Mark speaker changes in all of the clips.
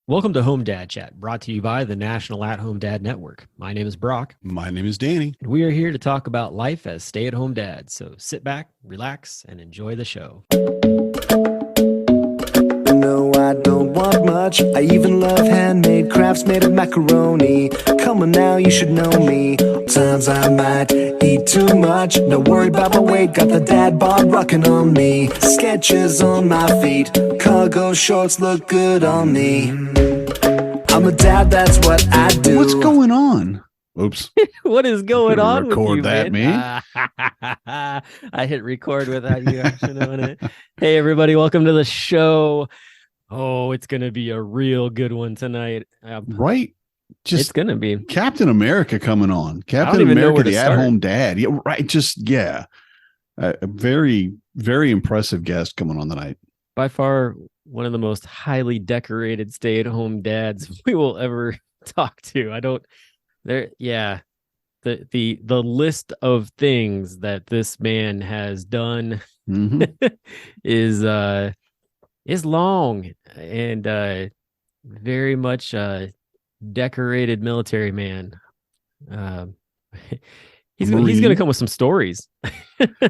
Speaker 1: Welcome to Home Dad Chat, brought to you by the National At-Home Dad Network. My name is Brock,
Speaker 2: My name is Danny.
Speaker 1: and we are here to talk about life as stay-at-home dads. So sit back, relax, and enjoy the show.
Speaker 3: No, I don't want much. I even love handmade crafts made of macaroni. Come on now, you should know me. Times I might eat too much. No worry about my weight, got the dad bod rocking on me. Sketches on my feet, cargo shorts look good on me. I'm a dad, that's what I do.
Speaker 2: What's going on? Oops.
Speaker 1: What is going on with
Speaker 2: Record
Speaker 1: you,
Speaker 2: that,
Speaker 1: man? I hit record without you actually knowing it. Hey, everybody, welcome to the show. Oh, it's going to be a real good one tonight.
Speaker 2: Right?
Speaker 1: It's going to be.
Speaker 2: Captain America coming on. Captain
Speaker 1: even know
Speaker 2: America,
Speaker 1: where to
Speaker 2: the
Speaker 1: start.
Speaker 2: at-home dad. Yeah, right. A very, very impressive guest coming on tonight.
Speaker 1: By far one of the most highly decorated stay-at-home dads we will ever talk to. The list of things that this man has done is long and very much decorated military man. He's going to come with some stories.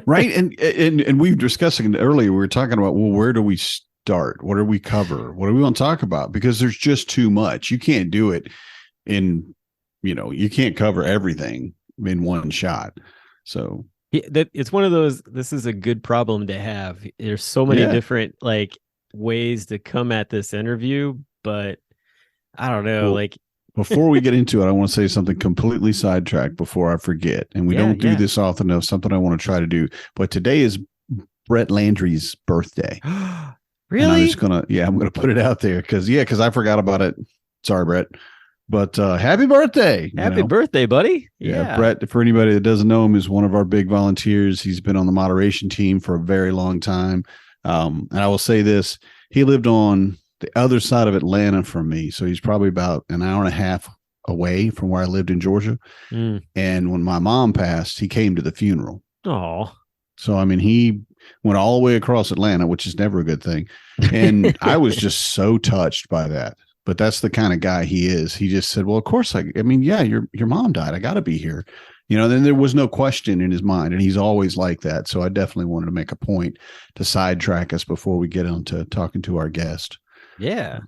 Speaker 2: Right. And we were discussing it earlier. We were talking about, well, where do we start? What do we cover? What do we want to talk about? Because there's just too much. You can't do it you can't cover everything in one shot. So
Speaker 1: it's one of those, this is a good problem to have. There's so many different ways to come at this interview, but I don't know.
Speaker 2: Well, before we get into it, I want to say something completely sidetracked before I forget. And we don't do this often enough, something I want to try to do. But today is Brett Landry's birthday.
Speaker 1: Really?
Speaker 2: And I'm going to put it out there because I forgot about it. Sorry, Brett. But happy birthday.
Speaker 1: Happy birthday, buddy.
Speaker 2: Yeah. Brett, for anybody that doesn't know him, is one of our big volunteers. He's been on the moderation team for a very long time. And I will say this, he lived on the other side of Atlanta from me. So he's probably about an hour and a half away from where I lived in Georgia. And when my mom passed, he came to the funeral.
Speaker 1: Oh.
Speaker 2: So, I mean, he went all the way across Atlanta, which is never a good thing. And I was just so touched by that. But that's the kind of guy he is. He just said, well, of course, your mom died. I got to be here. Then there was no question in his mind. And he's always like that. So I definitely wanted to make a point to sidetrack us before we get into talking to our guest.
Speaker 1: Yeah.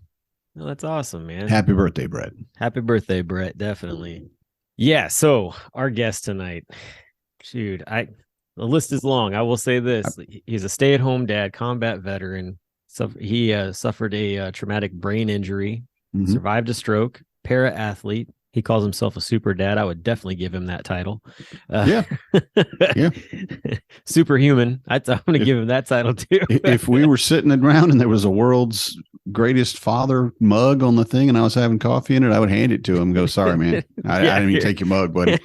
Speaker 1: Well, that's awesome, man.
Speaker 2: Happy birthday, Brett.
Speaker 1: Happy birthday, Brett. Definitely. Yeah. So our guest tonight, dude, the list is long. I will say this. He's a stay-at-home dad, combat veteran. So he suffered a traumatic brain injury, survived a stroke, para-athlete. He calls himself a super dad. I would definitely give him that title.
Speaker 2: Yeah.
Speaker 1: Superhuman. I'm going to give him that title too.
Speaker 2: If we were sitting around and there was a world's greatest father mug on the thing and I was having coffee in it, I would hand it to him and go, sorry, man. I didn't even take your mug, buddy.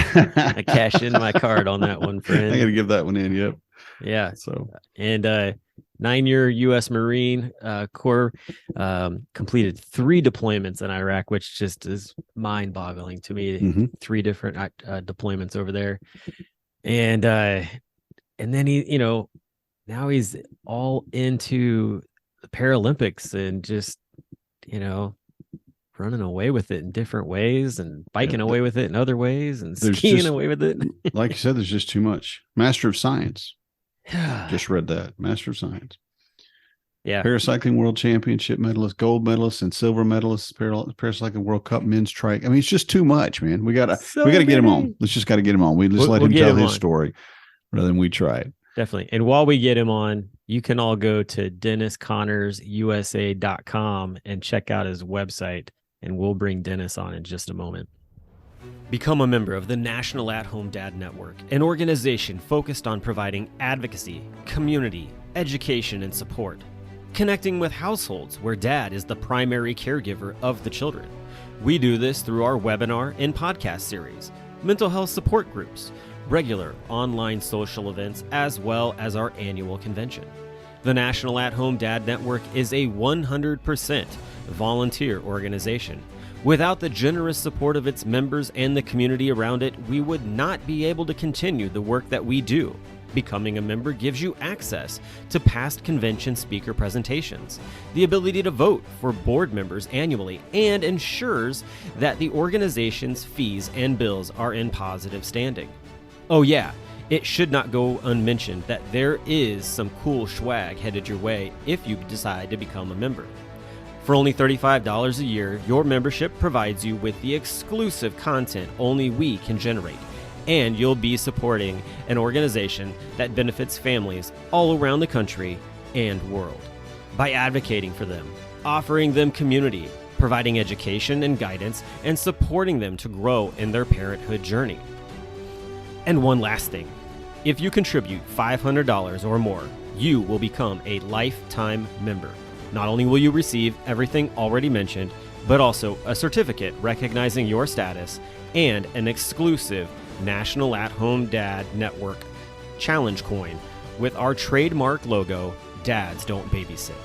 Speaker 1: I cashed in my card on that one, friend.
Speaker 2: I got to give that one in. Yep.
Speaker 1: Yeah. So, and 9-year U.S. Marine Corps, completed 3 deployments in Iraq, which just is mind-boggling to me. 3 different deployments over there, and then he, now he's all into the Paralympics and just, running away with it in different ways and biking away with it in other ways and skiing away with it.
Speaker 2: Like you said, there's just too much. Master of Science. Just read that. Master of Science.
Speaker 1: Yeah.
Speaker 2: Paracycling World Championship medalist, gold medalist, and silver medalist, Paracycling World Cup men's trike. I mean, it's just too much, man. We gotta get him on. Let's just gotta get him on. We'll let him tell his story rather than we try it.
Speaker 1: Definitely. And while we get him on, you can all go to DennisConnorsusa.com and check out his website, and we'll bring Dennis on in just a moment. Become a member of the National At-Home Dad Network, an organization focused on providing advocacy, community, education, and support. Connecting with households where dad is the primary caregiver of the children. We do this through our webinar and podcast series, mental health support groups, regular online social events, as well as our annual convention. The National At-Home Dad Network is a 100% volunteer organization. Without the generous support of its members and the community around it, we would not be able to continue the work that we do. Becoming a member gives you access to past convention speaker presentations, the ability to vote for board members annually, and ensures that the organization's fees and bills are in positive standing. Oh yeah, it should not go unmentioned that there is some cool swag headed your way if you decide to become a member. For only $35 a year, your membership provides you with the exclusive content only we can generate, and you'll be supporting an organization that benefits families all around the country and world. By advocating for them, offering them community, providing education and guidance, and supporting them to grow in their parenthood journey. And one last thing, if you contribute $500 or more, you will become a lifetime member. Not only will you receive everything already mentioned, but also a certificate recognizing your status and an exclusive National At-Home Dad Network Challenge coin with our trademark logo, Dads Don't Babysit.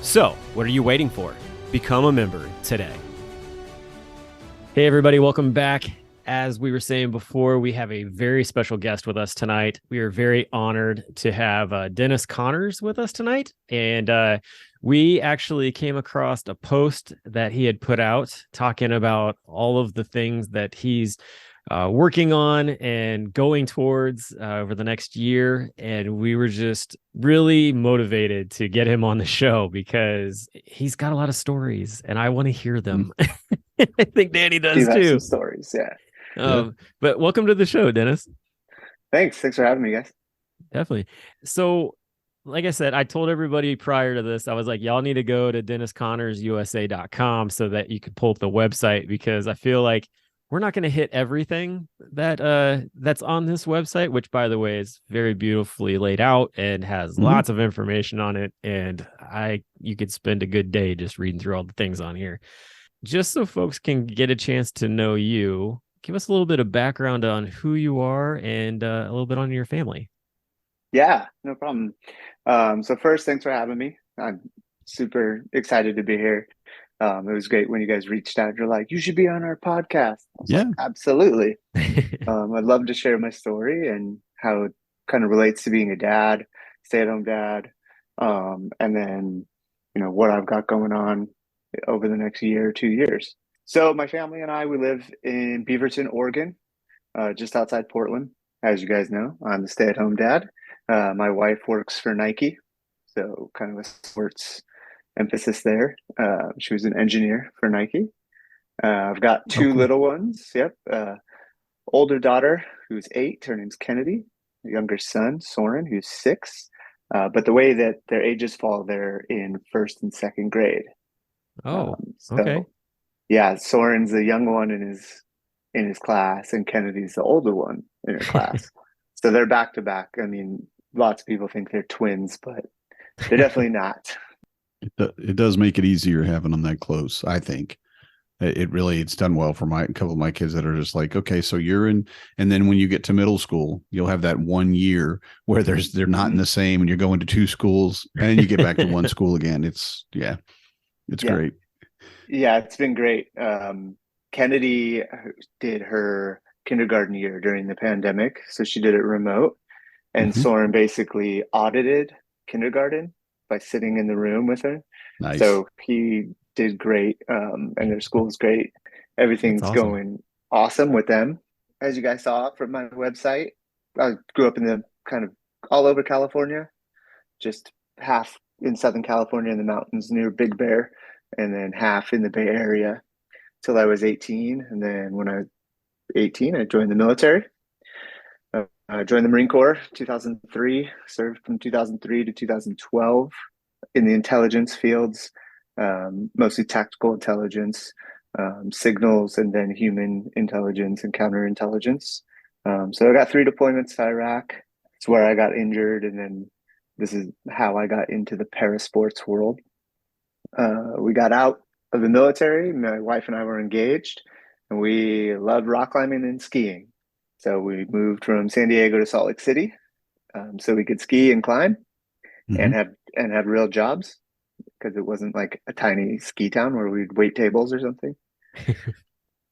Speaker 1: So, what are you waiting for? Become a member today. Hey everybody, welcome back. As we were saying before, we have a very special guest with us tonight. We are very honored to have Dennis Connors with us tonight. And we actually came across a post that he had put out talking about all of the things that he's working on and going towards over the next year. And we were just really motivated to get him on the show because he's got a lot of stories and I want to hear them. I think Danny does too.
Speaker 4: Some stories, yeah.
Speaker 1: But welcome to the show, Dennis.
Speaker 4: Thanks for having me, guys.
Speaker 1: Definitely. So, like I said, I told everybody prior to this, I was like, y'all need to go to DennisConnorsUSA.com so that you could pull up the website, because I feel like we're not going to hit everything that that's on this website, which, by the way, is very beautifully laid out and has lots of information on it. And you could spend a good day just reading through all the things on here. Just so folks can get a chance to know you, give us a little bit of background on who you are and a little bit on your family.
Speaker 4: Yeah, no problem. So first, thanks for having me. I'm super excited to be here. It was great when you guys reached out. You're like, you should be on our podcast. I was like, absolutely. I'd love to share my story and how it kind of relates to being a dad, stay-at-home dad, and then, what I've got going on over the next year or 2 years. So my family and I, we live in Beaverton, Oregon, just outside Portland. As you guys know, I'm a stay-at-home dad. My wife works for Nike, so kind of a sports emphasis there. She was an engineer for Nike. I've got two little ones. Yep. Older daughter, who's 8, her name's Kennedy. Younger son, Soren, who's 6. But the way that their ages fall, they're in 1st and 2nd grade.
Speaker 1: Okay.
Speaker 4: Yeah, Soren's the young one in his class, and Kennedy's the older one in her class. So they're back to back. I mean, lots of people think they're twins, but they're definitely not.
Speaker 2: It does make it easier having them that close, I think. It's done well for a couple of my kids that are just like, okay, so you're in, and then when you get to middle school, you'll have that 1 year where they're not in the same, and you're going to 2 schools, and then you get back to one school again. It's great.
Speaker 4: Yeah, it's been great. Kennedy did her kindergarten year during the pandemic, so she did it remote. And Soren basically audited kindergarten by sitting in the room with her.
Speaker 2: Nice.
Speaker 4: So he did great, and their school is great. Everything's going awesome with them. As you guys saw from my website, I grew up in the kind of all over California, just half in Southern California in the mountains near Big Bear, and then half in the Bay Area till I was 18. And then when I was 18, I joined the military. I joined the Marine Corps 2003, served from 2003 to 2012 in the intelligence fields, mostly tactical intelligence, signals, and then human intelligence and counterintelligence. So I got 3 deployments to Iraq. It's where I got injured, and then this is how I got into the parasports world. We got out of the military. My wife and I were engaged, and we loved rock climbing and skiing. So we moved from San Diego to Salt Lake City, so we could ski and climb and have real jobs, because it wasn't like a tiny ski town where we'd wait tables or something.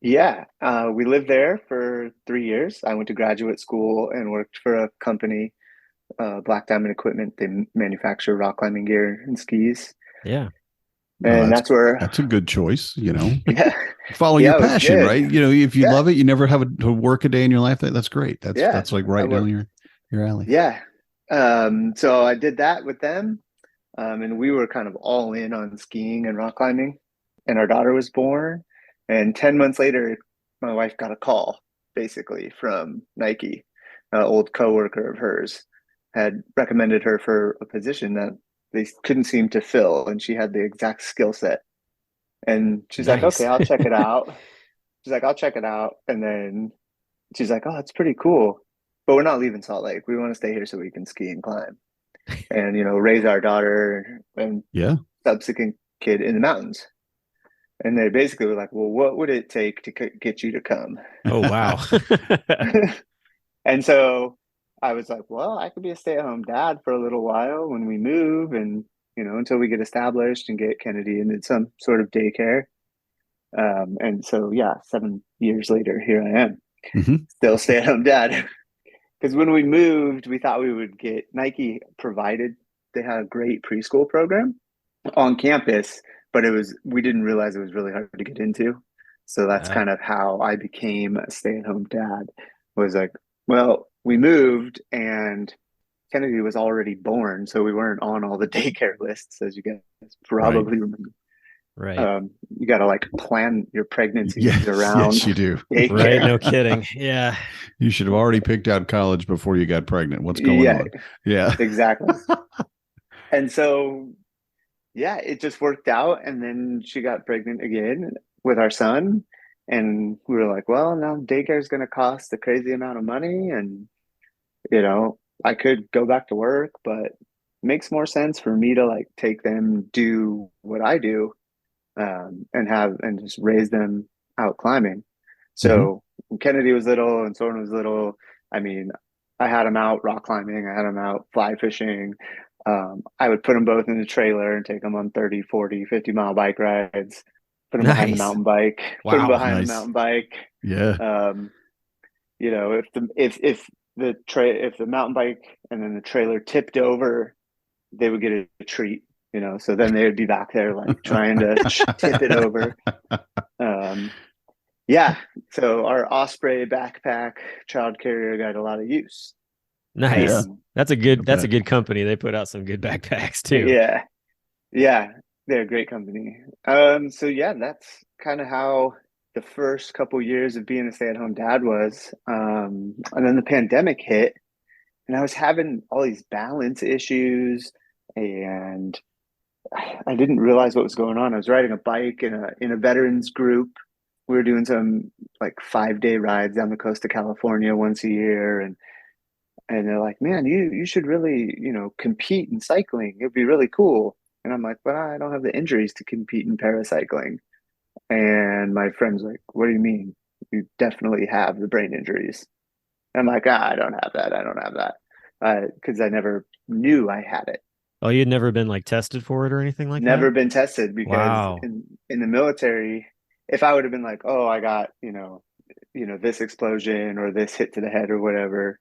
Speaker 4: Yeah, we lived there for 3 years. I went to graduate school and worked for a company Black Diamond Equipment. They manufacture rock climbing gear and skis.
Speaker 1: Yeah.
Speaker 4: And that's where
Speaker 2: that's a good choice,
Speaker 4: yeah,
Speaker 2: follow
Speaker 4: yeah,
Speaker 2: your
Speaker 4: it was
Speaker 2: passion,
Speaker 4: good.
Speaker 2: right? If you
Speaker 4: Yeah.
Speaker 2: love it, you never have to work a day in your life. That's great.
Speaker 4: Yeah.
Speaker 2: That's like right down your alley.
Speaker 4: Yeah. So I did that with them. And we were kind of all in on skiing and rock climbing. And our daughter was born. And 10 months later, my wife got a call basically from Nike. An old coworker of hers had recommended her for a position that they couldn't seem to fill. And she had the exact skill set. And she's like,
Speaker 1: Nice.
Speaker 4: okay, I'll check it out. She's like, I'll check it out. And then she's like, oh, it's pretty cool. But we're not leaving Salt Lake. We want to stay here so we can ski and climb and, raise our daughter and subsequent kid in the mountains. And they basically were like, well, what would it take to get you to come?
Speaker 1: Oh, wow.
Speaker 4: And so I was like, well, I could be a stay-at-home dad for a little while when we move and, until we get established and get Kennedy into some sort of daycare. And so, 7 years later, here I am, still stay-at-home dad. Because when we moved, we thought we would get Nike provided. They had a great preschool program on campus, but we didn't realize it was really hard to get into. So that's kind of how I became a stay-at-home dad. Was like, well, we moved and Kennedy was already born, so we weren't on all the daycare lists, as you guys probably remember.
Speaker 1: Right.
Speaker 4: You got to like plan your pregnancy around.
Speaker 2: Yes, you do.
Speaker 4: Daycare.
Speaker 1: Right. No kidding. Yeah.
Speaker 2: You should have already picked out college before you got pregnant. What's going on? Yeah,
Speaker 4: exactly. And so, it just worked out. And then she got pregnant again with our son. And we were like, well, now daycare is going to cost a crazy amount of money. And, I could go back to work, but it makes more sense for me to like take them, do what I do, and just raise them out climbing. So when Kennedy was little and Soren was little, I mean, I had them out rock climbing, I had them out fly fishing. I would put them both in the trailer and take them on 30, 40, 50-mile bike rides, put them behind the mountain bike, put them behind the mountain bike.
Speaker 2: Yeah.
Speaker 4: If the mountain bike and then the trailer tipped over, they would get a treat. So then they would be back there like trying to tip it over. So our Osprey backpack child carrier got a lot of use.
Speaker 1: Nice. That's a good company. They put out some good backpacks too.
Speaker 4: Yeah, they're a great company. That's kind of how the first couple years of being a stay-at-home dad was. And then the pandemic hit, and I was having all these balance issues, and I didn't realize what was going on. I was riding a bike in a veterans group. We were doing some like 5-day rides down the coast of California once a year, and they're like, "Man, you should really compete in cycling. It'd be really cool." And I'm like, "But I don't have the injuries to compete in paracycling." And my friend's like, "What do you mean? You definitely have the brain injuries." And I'm like, I don't have that. I don't have that because I never knew I had it.
Speaker 1: Oh, you'd never been like tested for it or anything like that?
Speaker 4: Never been tested because in the military, if I would have been like, oh, I got, this explosion or this hit to the head or whatever,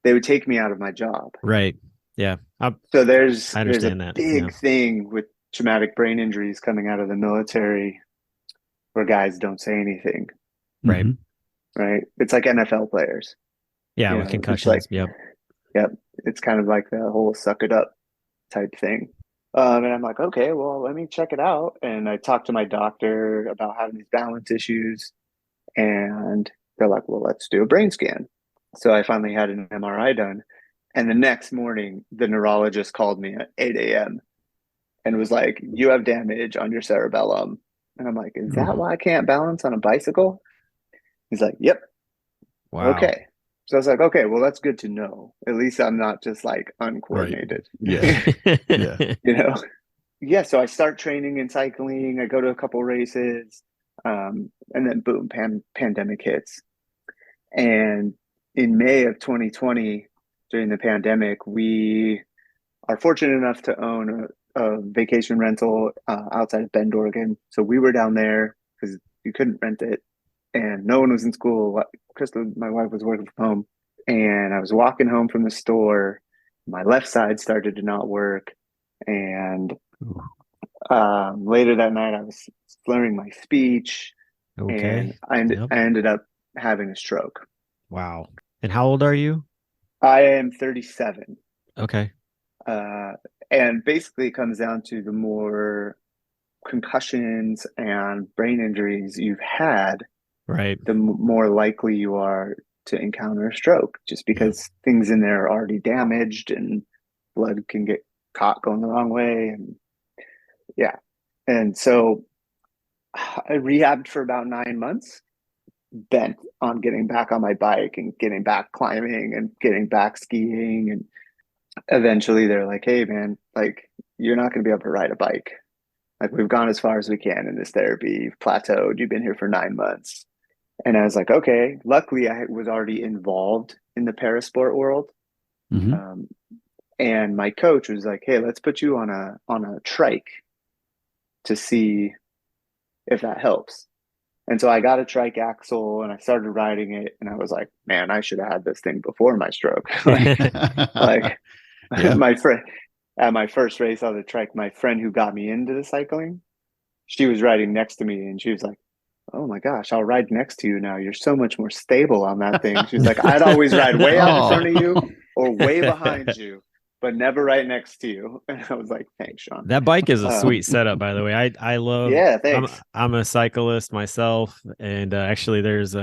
Speaker 4: they would take me out of my job.
Speaker 1: Right. Yeah.
Speaker 4: So there's a
Speaker 1: that.
Speaker 4: big thing with traumatic brain injuries coming out of the military where guys don't say anything.
Speaker 1: Right.
Speaker 4: Right. It's like NFL players.
Speaker 1: Yeah. With concussions. Yep.
Speaker 4: It's kind of like the whole suck it up type thing. And I'm like, okay, well, let me check it out. And I talked to my doctor about having these balance issues. And they're like, well, let's do a brain scan. So I finally had an MRI done. And the next morning, the neurologist called me at 8 a.m. and was like, you have damage on your cerebellum. And I'm like, is that why I can't balance on a bicycle? He's like, yep.
Speaker 1: Wow.
Speaker 4: Okay. So I was like, okay, well, that's good to know. At least I'm not just like uncoordinated.
Speaker 2: Right. Yeah.
Speaker 4: So I start training in cycling. I go to a couple races. And then boom, pandemic hits. And in May of 2020, during the pandemic, we are fortunate enough to own a vacation rental outside of Bend, Oregon. So we were down there because you couldn't rent it. And no one was in school. Krista, my wife, was working from home. And I was walking home from the store my left side started to not work. And later that night, I was slurring my speech, and
Speaker 1: Okay. Yep.
Speaker 4: I ended up having a stroke.
Speaker 1: Wow. And how old are you?
Speaker 4: I am 37.
Speaker 1: Okay.
Speaker 4: And basically, it comes down to the more concussions and brain injuries you've had,
Speaker 1: Right.
Speaker 4: the more likely you are to encounter a stroke, just because things in there are already damaged and blood can get caught going the wrong way. And yeah. And so I rehabbed for about 9 months, bent on getting back on my bike and getting back climbing and getting back skiing. And eventually they're like, hey, man, like, you're not going to be able to ride a bike. Like, we've gone as far as we can in this therapy. You've plateaued. You've been here for 9 months. And I was like, okay. Luckily, I was already involved in the parasport world. And my coach was like, hey, let's put you on a trike to see if that helps. And so I got a trike axle and I started riding it. And I was like, man, I should have had this thing before my stroke. like
Speaker 2: Yeah.
Speaker 4: my friend at my first race on the trike, my friend who got me into the cycling, she was riding next to me and she was like, oh my gosh, I'll ride next to you now. You're so much more stable on that thing. She was like, I'd always ride way out in front of you or way behind you, but never right next to you. And I was like, thanks, Sean.
Speaker 1: That bike is a sweet setup, by the way. I love.
Speaker 4: Yeah, thanks.
Speaker 1: I'm a cyclist myself, and actually, there's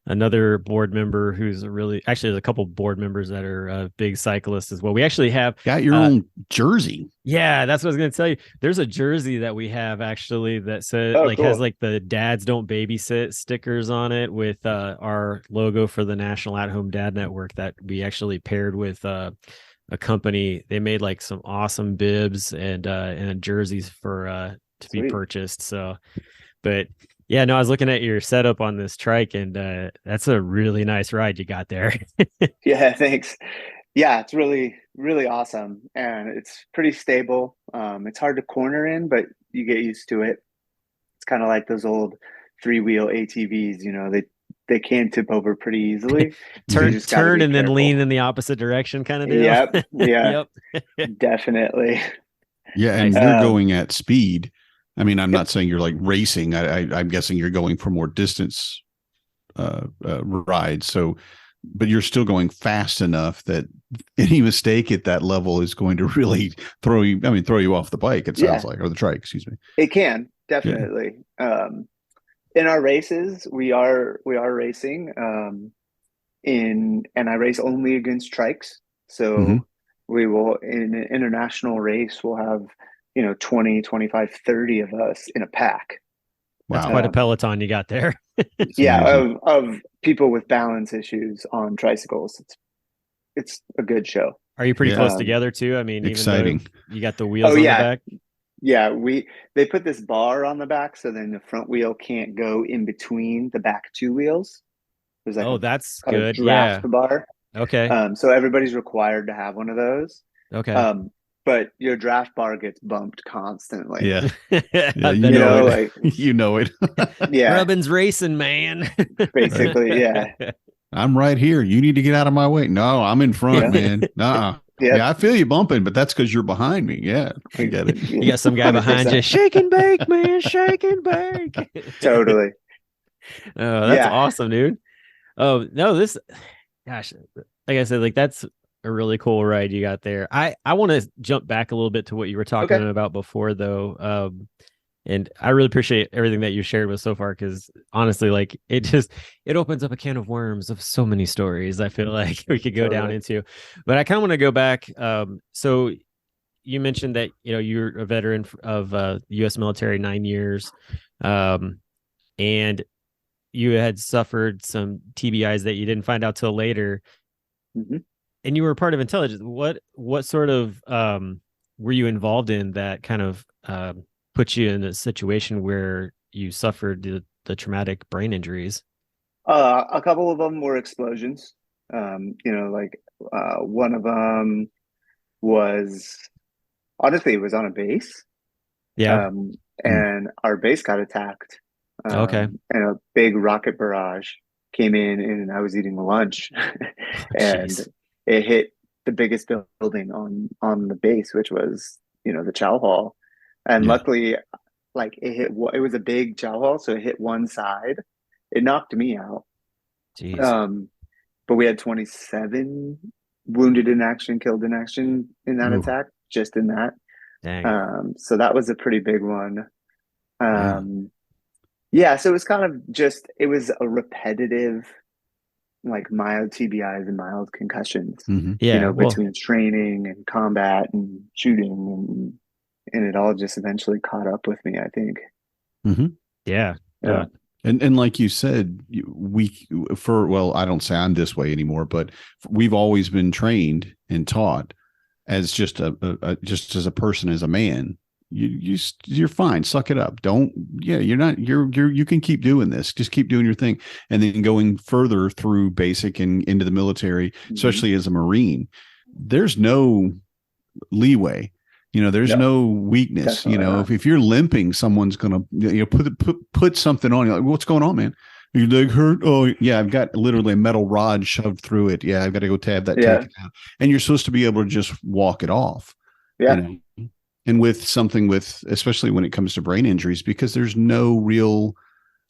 Speaker 1: another board member who's there's a couple board members that are big cyclists as well. We actually have
Speaker 2: got your own jersey.
Speaker 1: Yeah, that's what I was going to tell you. There's a jersey that we have actually that says
Speaker 4: cool.
Speaker 1: has like the dads don't babysit stickers on it with our logo for the National At Home Dad Network that we actually paired with a company. They made like some awesome bibs and jerseys for to
Speaker 4: Sweet.
Speaker 1: be purchased. So, but yeah, no, I was looking at your setup on this trike, and that's a really nice ride you got there.
Speaker 4: Yeah, thanks. Yeah, it's really, really awesome. And it's pretty stable. It's hard to corner in, but you get used to it. It's kind of like those old 3-wheel ATVs, they can tip over pretty easily.
Speaker 1: Turn and then lean in the opposite direction kind of deal.
Speaker 4: Yep. Yeah.
Speaker 1: Yep.
Speaker 4: Definitely.
Speaker 2: Yeah. And you're going at speed. I mean, I'm not saying you're like racing. I'm guessing you're going for more distance rides. So, but you're still going fast enough that any mistake at that level is going to really throw you off the bike. It sounds like, or the trike, excuse me.
Speaker 4: It can definitely. Yeah. In our races, we are racing and I race only against trikes. So we will, in an international race, we'll have, 20, 25, 30 of us in a pack.
Speaker 1: That's quite a peloton you got there.
Speaker 4: Yeah, of people with balance issues on tricycles. It's a good show.
Speaker 1: Are you pretty close together too? I mean,
Speaker 2: exciting.
Speaker 1: Even though you got the wheels on the back.
Speaker 4: Yeah, they put this bar on the back so then the front wheel can't go in between the back two wheels. There's like
Speaker 1: that's good.
Speaker 4: Draft bar.
Speaker 1: Okay.
Speaker 4: So everybody's required to have one of those.
Speaker 1: Okay.
Speaker 4: But your draft bar gets bumped constantly.
Speaker 2: Yeah.
Speaker 1: You know
Speaker 2: it. You know it.
Speaker 4: Yeah.
Speaker 1: Rubbin's racing, man.
Speaker 4: Basically, yeah.
Speaker 2: I'm right here. You need to get out of my way. No, I'm in front, man. Nuh-uh. Yeah, I feel you bumping, but that's because you're behind me. Yeah, I get it.
Speaker 1: You got some guy behind you. Shake and bake, man. Shake and bake.
Speaker 4: Totally.
Speaker 1: Oh, that's awesome, dude. Oh, no, gosh, like I said, like that's a really cool ride you got there. I want to jump back a little bit to what you were talking about before, though. And I really appreciate everything that you shared with so far, because honestly, like it opens up a can of worms of so many stories I feel like we could go down into. But I kind of want to go back. So you mentioned that, you're a veteran of U.S. military, 9 years, and you had suffered some TBIs that you didn't find out till later.
Speaker 4: Mm-hmm.
Speaker 1: And you were part of intelligence. What sort of were you involved in that kind of put you in a situation where you suffered the traumatic brain injuries?
Speaker 4: A couple of them were explosions. One of them was, honestly, it was on a base.
Speaker 1: Yeah.
Speaker 4: And our base got attacked.
Speaker 1: Okay.
Speaker 4: And a big rocket barrage came in and I was eating lunch and it hit the biggest building on the base, which was, the chow hall. And
Speaker 2: Yeah.
Speaker 4: luckily, like it was a big chow hall, so it hit one side. It knocked me out.
Speaker 1: Jeez.
Speaker 4: Um, but we had 27 wounded in action, killed in action in that
Speaker 2: Ooh,
Speaker 4: attack, just in that.
Speaker 1: Dang.
Speaker 4: So that was a pretty big one.
Speaker 2: yeah.
Speaker 4: Yeah, so it was kind of just, it was a repetitive, like mild TBIs and mild concussions,
Speaker 2: Hmm.
Speaker 1: Yeah. Well,
Speaker 4: between training and combat and shooting, and it all just eventually caught up with me, I think.
Speaker 2: Hmm.
Speaker 1: yeah.
Speaker 4: Yeah.
Speaker 2: And like you said, well, I don't sound this way anymore, but we've always been trained and taught as just just as a person, as a man. You're fine. Suck it up. Don't. Yeah, you're not. You can keep doing this. Just keep doing your thing, and then going further through basic and into the military,
Speaker 4: Mhm.
Speaker 2: especially as a Marine. There's no leeway. There's
Speaker 4: No,
Speaker 2: no weakness.
Speaker 4: definitely not.
Speaker 2: If you're limping, someone's gonna put something on you. Like, what's going on, man? Your leg hurt? Oh, yeah, I've got literally a metal rod shoved through it. Yeah, I've got to go have that
Speaker 4: Yeah.
Speaker 2: taken out. And you're supposed to be able to just walk it off. You
Speaker 4: Yeah.
Speaker 2: know, and with something especially when it comes to brain injuries, because there's no real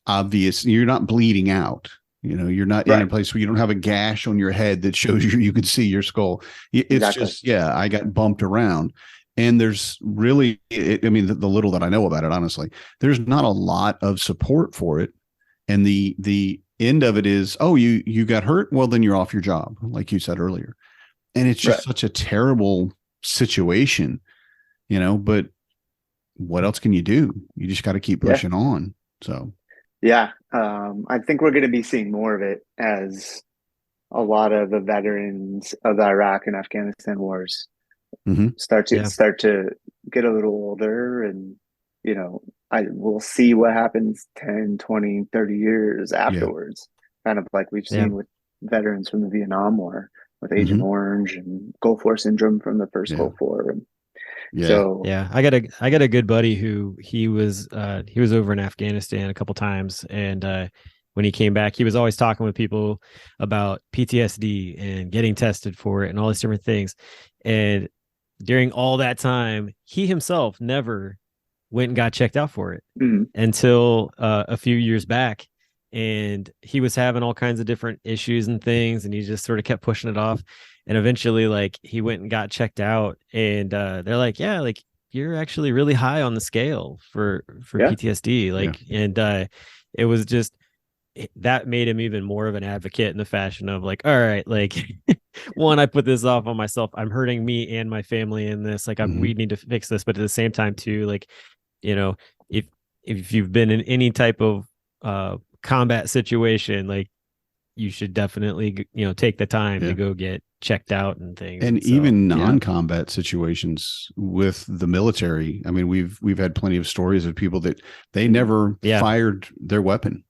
Speaker 2: obvious, you're not bleeding out. You're not in a
Speaker 4: Right.
Speaker 2: place where you don't have a gash on your head that shows you can see your skull. It's
Speaker 4: Exactly.
Speaker 2: just, yeah, I got bumped around. And there's really, I mean, the little that I know about it, honestly, there's not a lot of support for it. And the end of it is, oh, you got hurt. Well, then you're off your job, like you said earlier. And it's just
Speaker 4: Right.
Speaker 2: such a terrible situation, but what else can you do? You just got to keep
Speaker 4: Yeah.
Speaker 2: pushing on. So,
Speaker 4: Yeah. I think we're going to be seeing more of it as a lot of the veterans of the Iraq and Afghanistan wars
Speaker 2: mhm.
Speaker 1: Yeah.
Speaker 4: start to get a little older, and I will see what happens 10, 20, 30 years
Speaker 2: Yeah.
Speaker 4: afterwards, kind of like we've
Speaker 1: Yeah.
Speaker 4: seen with veterans from the Vietnam War with Agent
Speaker 2: Mhm.
Speaker 4: Orange and Gulf War syndrome from the first
Speaker 2: Yeah.
Speaker 4: Gulf War. And
Speaker 2: Yeah.
Speaker 4: so
Speaker 1: Yeah. I got a good buddy who he was over in Afghanistan a couple times, and when he came back, he was always talking with people about PTSD and getting tested for it and all these different things. And during all that time, he himself never went and got checked out for it
Speaker 4: mhm,
Speaker 1: until a few years back. And he was having all kinds of different issues and things, and he just sort of kept pushing it off. And eventually, like, he went and got checked out, and they're like, "Yeah, like, you're actually really high on the scale for
Speaker 4: yeah,
Speaker 1: PTSD."
Speaker 2: Yeah.
Speaker 1: Like, and it was just that made him even more of an advocate in the fashion of like, all right, like, one, I put this off on myself. I'm hurting me and my family in this. Like, we
Speaker 2: Mhm.
Speaker 1: need to fix this, but at the same time, too, like, you know, if you've been in any type of combat situation, like, you should definitely take the time to
Speaker 2: Yeah.
Speaker 1: go get checked out and things.
Speaker 2: And
Speaker 1: And so,
Speaker 2: even
Speaker 1: yeah,
Speaker 2: non-combat situations with the military. I mean, we've had plenty of stories of people that they
Speaker 4: mhm,
Speaker 2: never
Speaker 1: yeah,
Speaker 2: fired their weapon.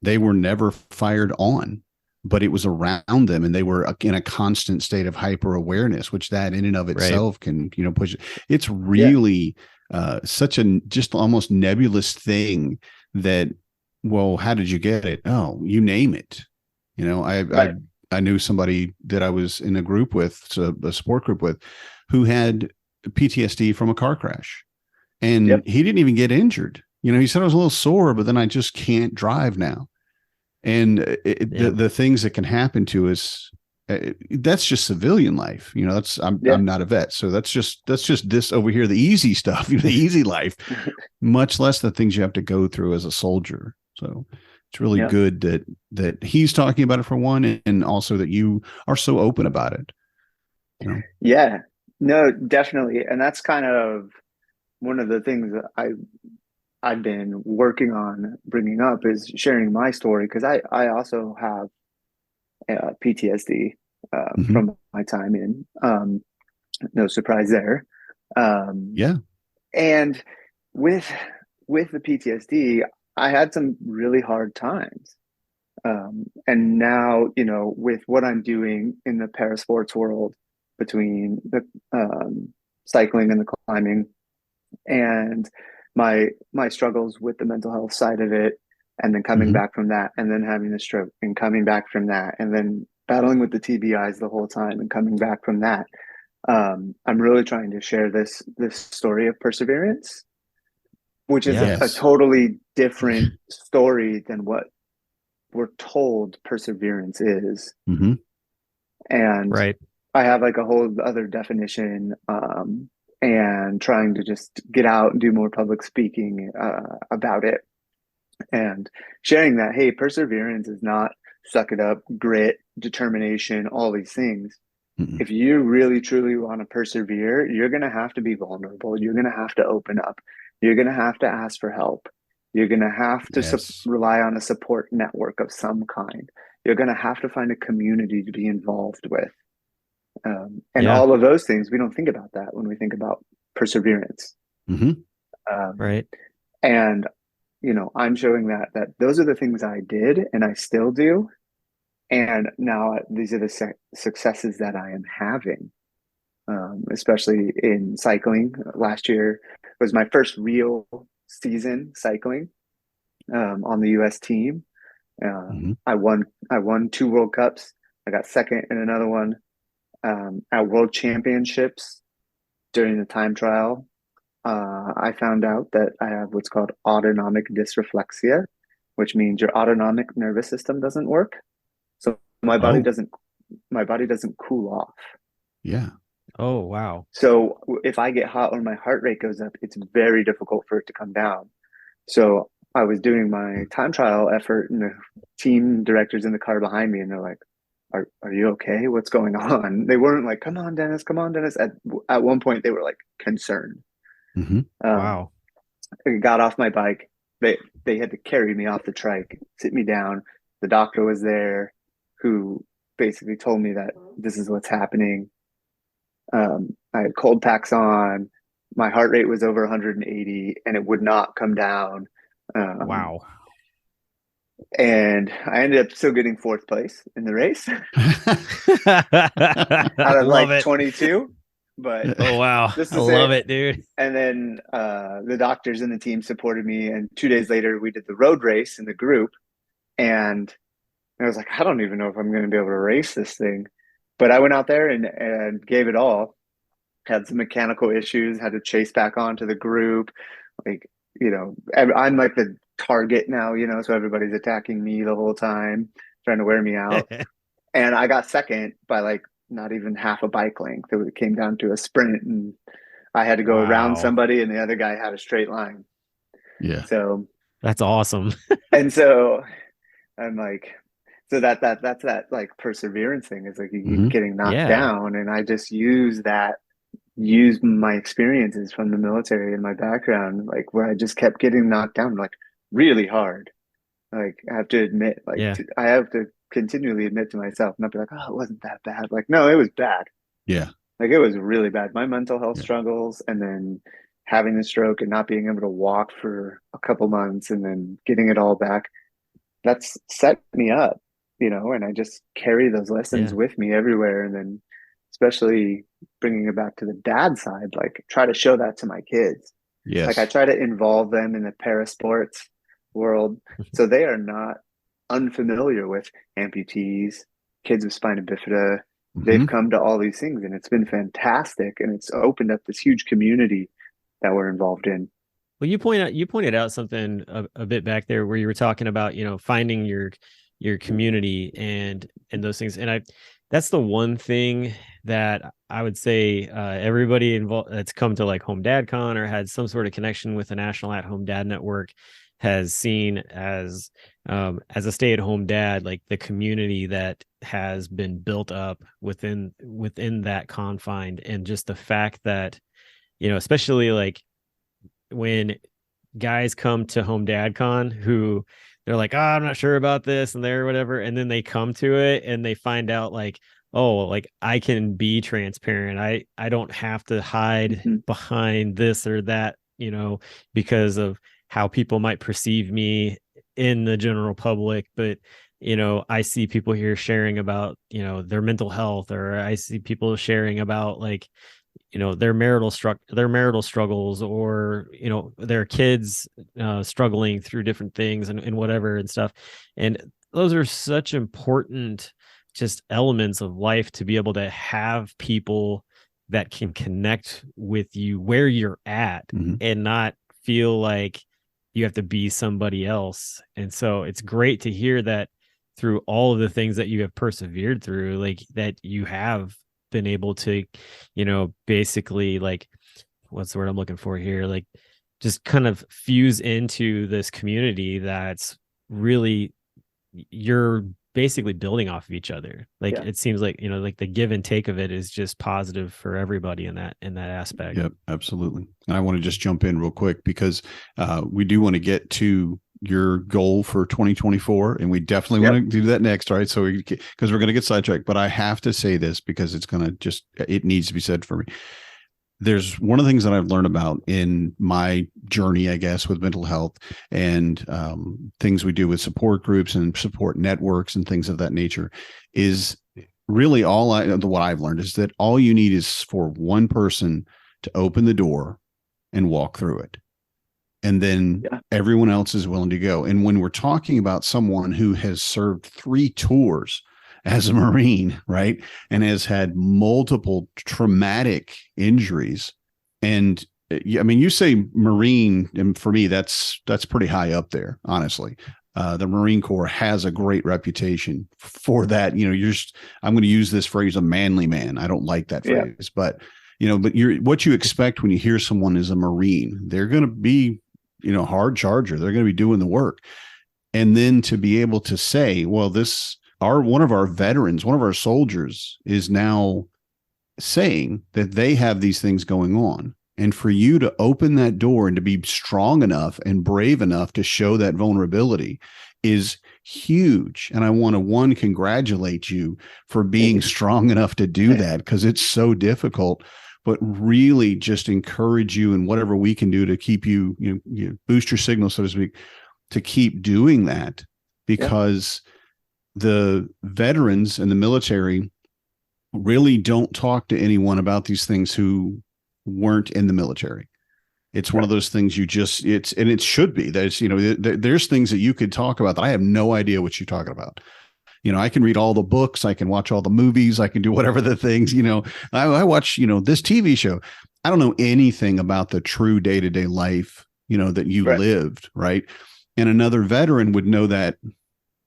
Speaker 2: They were never fired on, but it was around them, and they were in a constant state of hyper awareness, which that in and of
Speaker 1: right,
Speaker 2: itself can, push it. It's
Speaker 4: yeah,
Speaker 2: really such a just almost nebulous thing that, well, how did you get it? Oh, you name it. I
Speaker 4: right,
Speaker 2: I knew somebody that I was in a group with, so a support group with, who had PTSD from a car crash, and
Speaker 4: yep,
Speaker 2: he didn't even get injured. He said I was a little sore, but then I just can't drive now. And
Speaker 1: yeah,
Speaker 2: the things that can happen to us, that's just civilian life. That's
Speaker 4: yeah,
Speaker 2: I'm not a vet, so that's just this over here, the easy stuff, the easy life, much less the things you have to go through as a soldier. So it's really
Speaker 4: yeah,
Speaker 2: good that he's talking about it, for one, and also that you are so open about it.
Speaker 4: yeah. No, definitely, and that's kind of one of the things that I've been working on bringing up is sharing my story, because I also have PTSD
Speaker 2: Mhm.
Speaker 4: from my time in. No surprise there. Um,
Speaker 2: Yeah.
Speaker 4: and with with the PTSD, I had some really hard times. And now, with what I'm doing in the para sports world, between the cycling and the climbing, and my struggles with the mental health side of it, and then coming
Speaker 2: Hmm.
Speaker 4: back from that, and then having the stroke, and coming back from that, and then battling with the TBIs the whole time and coming back from that. I'm really trying to share this story of perseverance, which is a
Speaker 2: Yes.
Speaker 4: totally different story than what we're told perseverance is.
Speaker 2: Mm-hmm.
Speaker 4: And
Speaker 1: Right.
Speaker 4: I have like a whole other definition, and trying to just get out and do more public speaking about it, and sharing that, hey, perseverance is not suck it up, grit, determination, all these things.
Speaker 2: Mm-mm.
Speaker 4: If you really truly want to persevere, you're going to have to be vulnerable. You're going to have to open up. You're going to have to ask for help. You're going to have to
Speaker 2: Yes.
Speaker 4: rely on a support network of some kind. You're going to have to find a community to be involved with. And
Speaker 1: Yeah.
Speaker 4: all of those things, we don't think about that when we think about perseverance.
Speaker 2: Mm-hmm.
Speaker 1: Right.
Speaker 4: And, I'm showing that those are the things I did and I still do. And now these are the successes that I am having, especially in cycling. Last year was my first real season cycling, on the U.S. team.
Speaker 2: Mm-hmm.
Speaker 4: I won 2 World Cups. I got second in another one, at World Championships during the time trial. I found out that I have what's called autonomic dysreflexia, which means your autonomic nervous system doesn't work. So my body
Speaker 2: Oh,
Speaker 4: doesn't cool off.
Speaker 2: yeah.
Speaker 1: Oh, wow.
Speaker 4: So if I get hot or my heart rate goes up, it's very difficult for it to come down. So I was doing my time trial effort, and the team directors in the car behind me, and they're like, are you okay? What's going on? They weren't like, come on, Dennis, come on, Dennis. At one point, they were like concerned.
Speaker 2: Mm-hmm.
Speaker 1: Wow.
Speaker 4: I got off my bike. They had to carry me off the trike, sit me down. The doctor was there, who basically told me that this is what's happening. I had cold packs on. My heart rate was over 180, and it would not come down.
Speaker 1: Wow.
Speaker 4: And I ended up still getting 4th place in the race out of
Speaker 1: Love
Speaker 4: like
Speaker 1: it.
Speaker 4: 22. But
Speaker 1: Oh, wow.
Speaker 4: just
Speaker 1: I
Speaker 4: to
Speaker 1: love
Speaker 4: say,
Speaker 1: it, dude.
Speaker 4: and then the doctors and the team supported me. And 2 days later, we did the road race in the group. And I was like, I don't even know if I'm going to be able to race this thing. But I went out there and gave it all. Had some mechanical issues, had to chase back onto the group. Like, I'm like the target now, so everybody's attacking me the whole time, trying to wear me out. And I got second by like not even half a bike length. It came down to a sprint, and I had to go around
Speaker 1: Wow.
Speaker 4: somebody, and the other guy had a straight line.
Speaker 2: Yeah.
Speaker 4: So,
Speaker 1: That's awesome.
Speaker 4: and so I'm like, so that's that like perseverance thing, is like you keep
Speaker 2: Mm-hmm.
Speaker 4: getting knocked
Speaker 1: Yeah.
Speaker 4: down. And I just use my experiences from the military and my background, like where I just kept getting knocked down like really hard. Like I have to admit, like
Speaker 1: Yeah.
Speaker 4: I have to continually admit to myself, not be like, oh, it wasn't that bad. Like, no, it was bad.
Speaker 2: Yeah.
Speaker 4: Like it was really bad. My mental health
Speaker 2: Yeah.
Speaker 4: struggles, and then having the stroke and not being able to walk for a couple months, and then getting it all back, that's set me up, and I just carry those lessons
Speaker 1: Yeah.
Speaker 4: with me everywhere. And then especially bringing it back to the dad side, like try to show that to my kids. Like I
Speaker 2: Yes.
Speaker 4: try to involve them in the parasports world, so they are not unfamiliar with amputees, kids with spina bifida. They've
Speaker 2: Mm-hmm.
Speaker 4: come to all these things, and it's been fantastic, and it's opened up this huge community that we're involved in.
Speaker 1: Well, you pointed out something a bit back there where you were talking about, finding your community and those things. And that's the one thing that I would say everybody involved that's come to like Home Dad Con or had some sort of connection with the National At Home Dad Network has seen as a stay-at-home dad, like the community that has been built up within that confine, and just the fact that, especially like when guys come to Home Dad Con who they're like, oh, I'm not sure about this and they're whatever. And then they come to it and they find out like, oh, like I can be transparent. I don't have to hide behind this or that, because of how people might perceive me in the general public. But, I see people here sharing about, their mental health, or I see people sharing about like, their marital struggles, or their kids struggling through different things and whatever and stuff. And those are such important just elements of life to be able to have people that can connect with you where you're at and not feel like you have to be somebody else. And so it's great to hear that through all of the things that you have persevered through, like that you have been able to, basically, like, what's the word I'm looking for here? Like, just kind of fuse into this community that's really, you're basically building off of each other. Like, it seems like, like the give and take of it is just positive for everybody in that aspect.
Speaker 2: Yep, absolutely. And I want to just jump in real quick because we do want to get to your goal for 2024, and we definitely want to do that next, right? So because we're going to get sidetracked, but I have to say this because it needs to be said for me. There's one of the things that I've learned about in my journey, I guess, with mental health and things we do with support groups and support networks and things of that nature is really what I've learned is that all you need is for one person to open the door and walk through it. And then everyone else is willing to go. And when we're talking about someone who has served 3 tours as a Marine, right, and has had multiple traumatic injuries, and I mean, you say Marine, and for me, that's pretty high up there, honestly. The Marine Corps has a great reputation for that. I'm going to use this phrase, a manly man. I don't like that phrase, but what you expect when you hear someone is a Marine, they're going to be, hard charger. They're going to be doing the work. And then to be able to say, well, one of our veterans, one of our soldiers is now saying that they have these things going on. And for you to open that door and to be strong enough and brave enough to show that vulnerability is huge. And I want to, congratulate you for being strong enough to do that, because it's so difficult, but really just encourage you in whatever we can do to keep you boost your signal, so to speak, to keep doing that, because the veterans and the military really don't talk to anyone about these things who weren't in the military. It's one of those things and it should be. There's things that you could talk about that I have no idea what you're talking about. I can read all the books, I can watch all the movies, I can do whatever the things, I watch, this TV show. I don't know anything about the true day-to-day life, that you lived, right? And another veteran would know that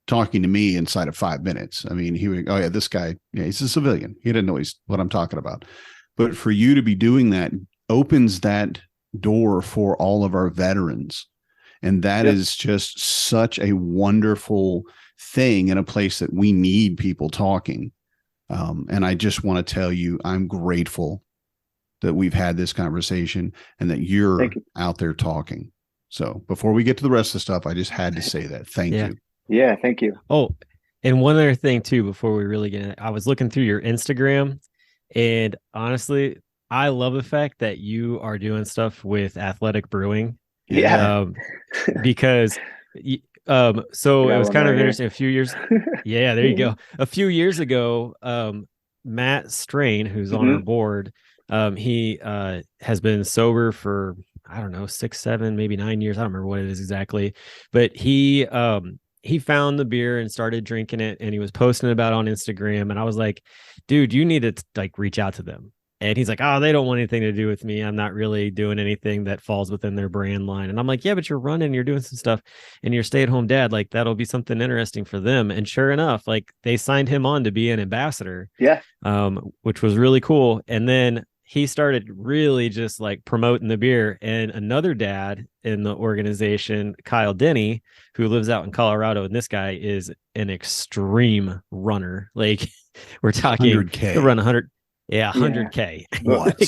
Speaker 2: talking to me inside of 5 minutes. I mean, he would, oh yeah, this guy, he's a civilian. He didn't know what I'm talking about. But for you to be doing that opens that door for all of our veterans. And that is just such a wonderful thing in a place that we need people talking. And I just want to tell you, I'm grateful that we've had this conversation and that you're out there talking. So before we get to the rest of the stuff, I just had to say that. Thank you.
Speaker 4: Yeah, thank you.
Speaker 1: Oh, and one other thing too, before we really get in, I was looking through your Instagram, and honestly, I love the fact that you are doing stuff with Athletic Brewing.
Speaker 4: Yeah.
Speaker 1: Because so it was kind of interesting. A few years, there you go. A few years ago, Matt Strain, who's on our board, he has been sober for, I don't know, 6, 7, maybe 9 years. I don't remember what it is exactly, but he found the beer and started drinking it, and he was posting about it on Instagram. And I was like, dude, you need to like reach out to them. And he's like, oh, they don't want anything to do with me. I'm not really doing anything that falls within their brand line. And I'm like, yeah, but you're running, you're doing some stuff, and you're stay-at-home dad. Like, that'll be something interesting for them. And sure enough, like, they signed him on to be an ambassador.
Speaker 4: Yeah.
Speaker 1: Which was really cool. And then he started really just like promoting the beer. And another dad in the organization, Kyle Denny, who lives out in Colorado, and this guy is an extreme runner. Like, we're talking
Speaker 2: 100K.
Speaker 1: He'll run 100. Yeah, 100K.
Speaker 2: What?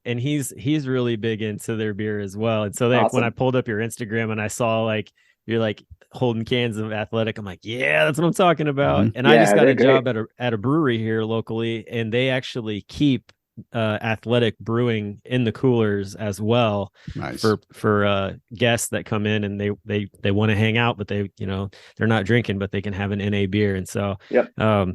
Speaker 1: And he's really big into their beer as well. And so when I pulled up your Instagram and I saw like you're like holding cans of Athletic, I'm like, yeah, that's what I'm talking about. And I just got a job at a brewery here locally, and they actually keep Athletic Brewing in the coolers as well.
Speaker 2: Nice.
Speaker 1: for guests that come in and they want to hang out, but they're not drinking, but they can have an NA beer. And so I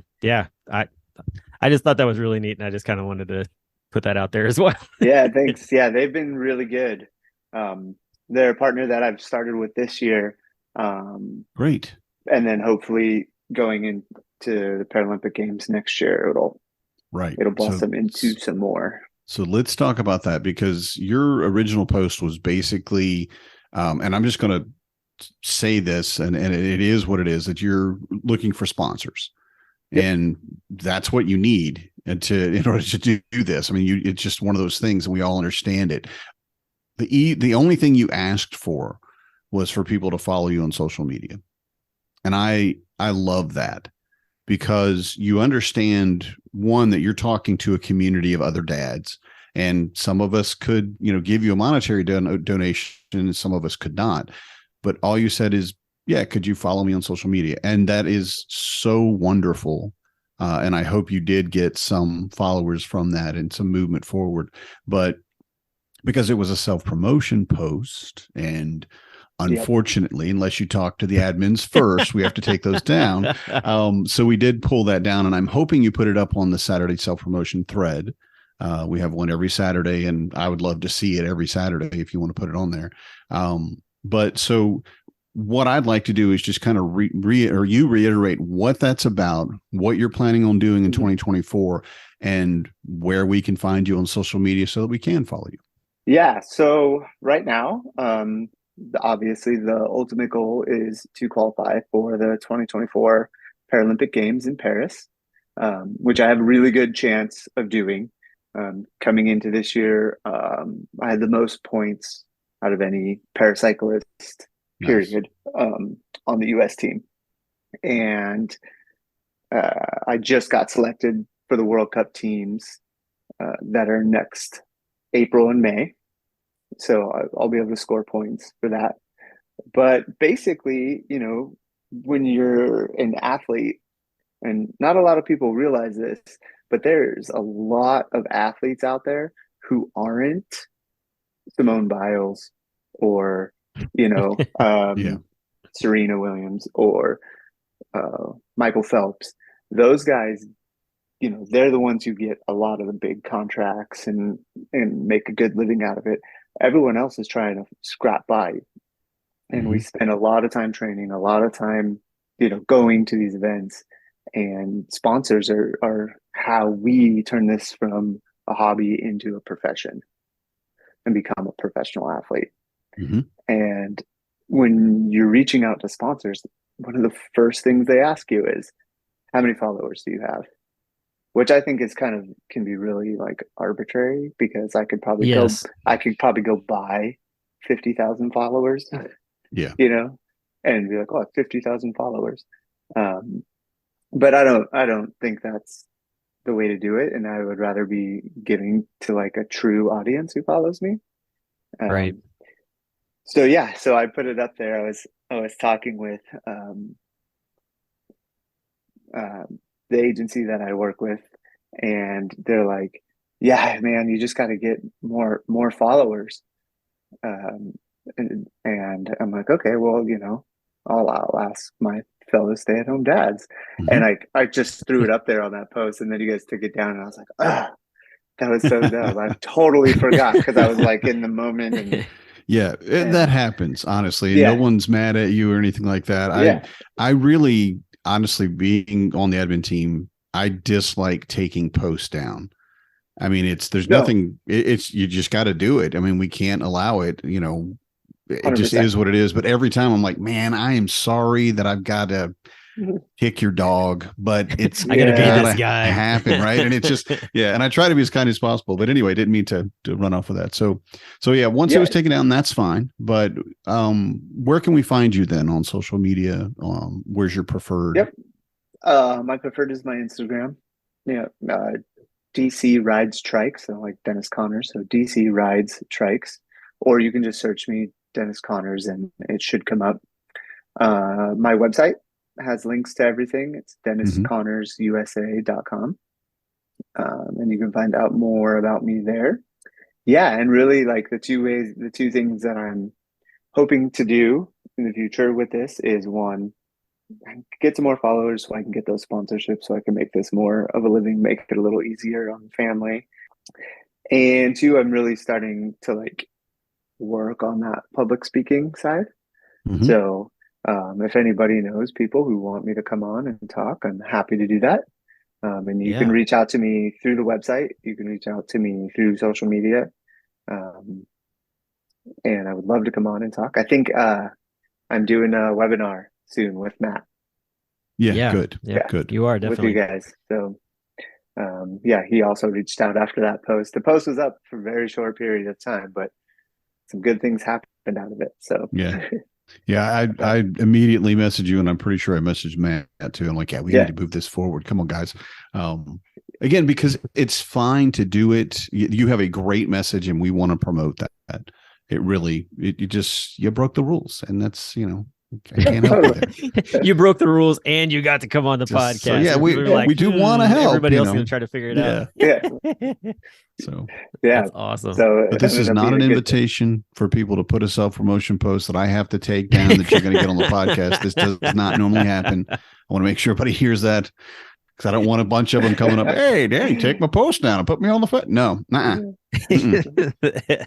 Speaker 1: just thought that was really neat, and I just kind of wanted to put that out there as well.
Speaker 4: Yeah, thanks. Yeah, they've been really good. They're a partner that I've started with this year.
Speaker 2: Great.
Speaker 4: And then hopefully going into the Paralympic Games next year,
Speaker 2: Right.
Speaker 4: it'll blossom into some more.
Speaker 2: So let's talk about that, because your original post was basically, and I'm just going to say this, and it is what it is, that you're looking for sponsors. Yep. And that's what you need in order to do this. I mean, it's just one of those things, and we all understand it. The only thing you asked for was for people to follow you on social media. And I love that, because you understand, one, that you're talking to a community of other dads, and some of us could, give you a monetary donation, and some of us could not. But all you said is, yeah, could you follow me on social media? And that is so wonderful. And I hope you did get some followers from that and some movement forward. But because it was a self-promotion post, and unfortunately, unless you talk to the admins first, we have to take those down. So we did pull that down, and I'm hoping you put it up on the Saturday self-promotion thread. We have one every Saturday, and I would love to see it every Saturday if you want to put it on there. But so what I'd like to do is just kind of reiterate what that's about, what you're planning on doing in 2024, and where we can find you on social media so that we can follow you.
Speaker 4: Yeah. So right now, obviously the ultimate goal is to qualify for the 2024 Paralympic Games in Paris, which I have a really good chance of doing. Coming into this year, I had the most points out of any paracyclist, period, on the U.S. team. And I just got selected for the World Cup teams that are next April and May. So I'll be able to score points for that. But basically, when you're an athlete, and not a lot of people realize this, but there's a lot of athletes out there who aren't Simone Biles or, Serena Williams or Michael Phelps. Those guys, they're the ones who get a lot of the big contracts and make a good living out of it. Everyone else is trying to scrap by. And we spend a lot of time training, a lot of time, going to these events. And sponsors are how we turn this from a hobby into a profession and become a professional athlete. And when you're reaching out to sponsors, one of the first things they ask you is, how many followers do you have? Which I think can be really like arbitrary, because I could probably go buy 50,000 followers.
Speaker 2: Yeah.
Speaker 4: And be like, oh, 50,000 followers. But I don't think that's the way to do it. And I would rather be giving to like a true audience who follows me.
Speaker 1: Right.
Speaker 4: So I put it up there. I was talking with the agency that I work with, and they're like, yeah, man, you just got to get more followers. And I'm like, okay, well, I'll ask my fellow stay-at-home dads. And I just threw it up there on that post, and then you guys took it down, and I was like, that was so dumb. I totally forgot, because I was like in the moment. And
Speaker 2: that happens, honestly. No one's mad at you or anything like that. I really, honestly, being on the admin team, I dislike taking posts down. I mean, nothing, you just got to do it. I mean, we can't allow it, it 100%. Just is what it is. But every time I'm like, man, I am sorry that I've got to kick your dog, but it's
Speaker 1: I gotta be this guy.
Speaker 2: Happen, right? And it's just and I try to be as kind as possible. But anyway, didn't mean to run off with that. So once it was taken down, that's fine. But where can we find you then on social media? Where's your preferred?
Speaker 4: Yep. My preferred is my Instagram. DC Rides Trikes, so like Dennis Connors. So DC Rides Trikes, or you can just search me, Dennis Connors, and it should come up. My website has links to everything. It's DennisConnorsUSA.com. And you can find out more about me there. Yeah. And really, like, the two things that I'm hoping to do in the future with this is, one, get some more followers so I can get those sponsorships, so I can make this more of a living, make it a little easier on the family. And two, I'm really starting to like work on that public speaking side. So If anybody knows people who want me to come on and talk, I'm happy to do that. And you can
Speaker 1: Yeah.
Speaker 4: reach out to me through the website. You can reach out to me through social media. Um, and I would love to come on and talk. I think I'm doing a webinar soon with Matt.
Speaker 2: Yeah,
Speaker 1: Yeah.
Speaker 2: good.
Speaker 1: Yep.
Speaker 4: Yeah,
Speaker 2: Good.
Speaker 1: You are
Speaker 4: with you
Speaker 1: definitely.
Speaker 4: guys. So yeah, he also reached out after that post. The post was up for a very short period of time, but some good things happened out of it. So
Speaker 2: Yeah. Yeah, I immediately messaged you, and I'm pretty sure I messaged Matt too. I'm like, yeah, we need
Speaker 4: yeah,
Speaker 2: to move this forward. Come on, guys. Again, because it's fine to do it. You have a great message, and we want to promote that. It really, you just you broke the rules, and that's I can't help you there.
Speaker 1: You broke the rules and you got to come on the
Speaker 2: Just,
Speaker 1: podcast.
Speaker 2: so yeah,
Speaker 1: People are like,
Speaker 2: we do want to help.
Speaker 1: everybody else is going to try to figure it
Speaker 2: Yeah.
Speaker 1: out.
Speaker 2: So
Speaker 4: yeah.
Speaker 1: That's awesome.
Speaker 4: So
Speaker 2: but
Speaker 4: it
Speaker 2: this
Speaker 4: ended
Speaker 2: is
Speaker 4: up
Speaker 2: not
Speaker 4: being
Speaker 2: an
Speaker 4: a good thing.
Speaker 2: invitation for people to put a self-promotion post that I have to take down that you're going to get on the podcast. This does not normally happen. I want to make sure everybody hears that, because I don't want a bunch of them coming up. Hey, Danny, take my post down and put me on the foot. No, I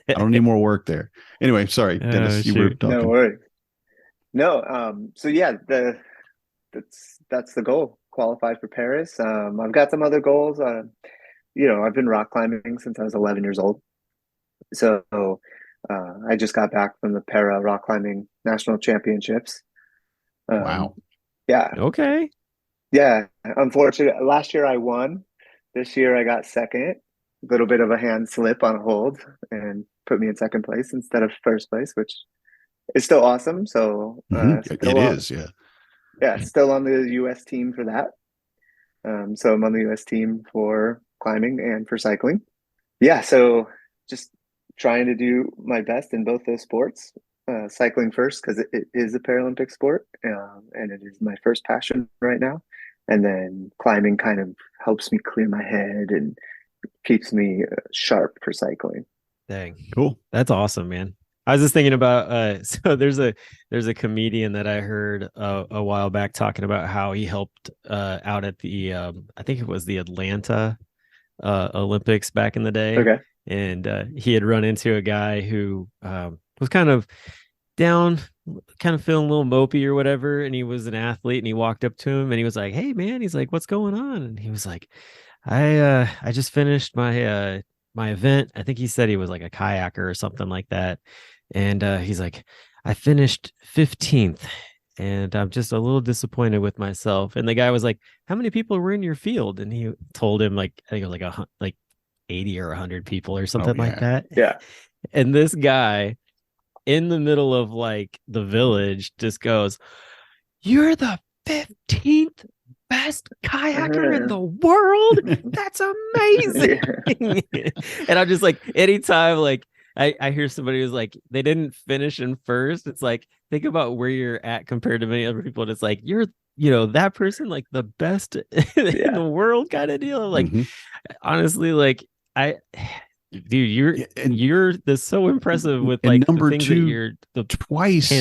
Speaker 2: don't need more work there. Anyway, sorry, Dennis, you were
Speaker 1: shoot.
Speaker 2: talking.
Speaker 4: No worries. No, so yeah, that's the goal. Qualify for Paris. I've got some other goals. I've been rock climbing since I was 11 years old. So I just got back from the Para Rock Climbing National Championships.
Speaker 2: Wow.
Speaker 4: Yeah,
Speaker 1: Okay.
Speaker 4: yeah. Unfortunately, last year I won. This year I got second. A little bit of a hand slip on a hold and put me in second place instead of first place, which is still awesome. So
Speaker 2: It is, yeah.
Speaker 4: yeah, still on the U.S. team for that. So I'm on the U.S. team for climbing and for cycling. Yeah, so just trying to do my best in both those sports. Cycling first because it is a Paralympic sport, and it is my first passion right now. And then climbing kind of helps me clear my head and keeps me sharp for cycling.
Speaker 1: Dang.
Speaker 2: Cool.
Speaker 1: That's awesome, man. I was just thinking about so there's a comedian that I heard a while back talking about how he helped out at the I think it was the Atlanta Olympics back in the day.
Speaker 4: Okay.
Speaker 1: And he had run into a guy who was kind of down, kind of feeling a little mopey or whatever. And he was an athlete, and he walked up to him and he was like, "Hey man," he's like, "What's going on?" And he was like, I just finished my event." I think he said he was like a kayaker or something like that. And he's like, "I finished 15th and I'm just a little disappointed with myself." And the guy was like, "How many people were in your field?" And he told him like, I think it was like 80 or 100 people or something like that.
Speaker 4: Yeah.
Speaker 1: And this guy in the middle of like the village just goes, "You're the 15th best kayaker in the world. That's amazing." And I'm just like, anytime like I hear somebody who's like, they didn't finish in first, it's like, think about where you're at compared to many other people. And it's like, you're, that person, like the best in the world kind of deal. Like, honestly, like dude, you're this so impressive with like
Speaker 2: number
Speaker 1: the things
Speaker 2: two,
Speaker 1: that you're
Speaker 2: twice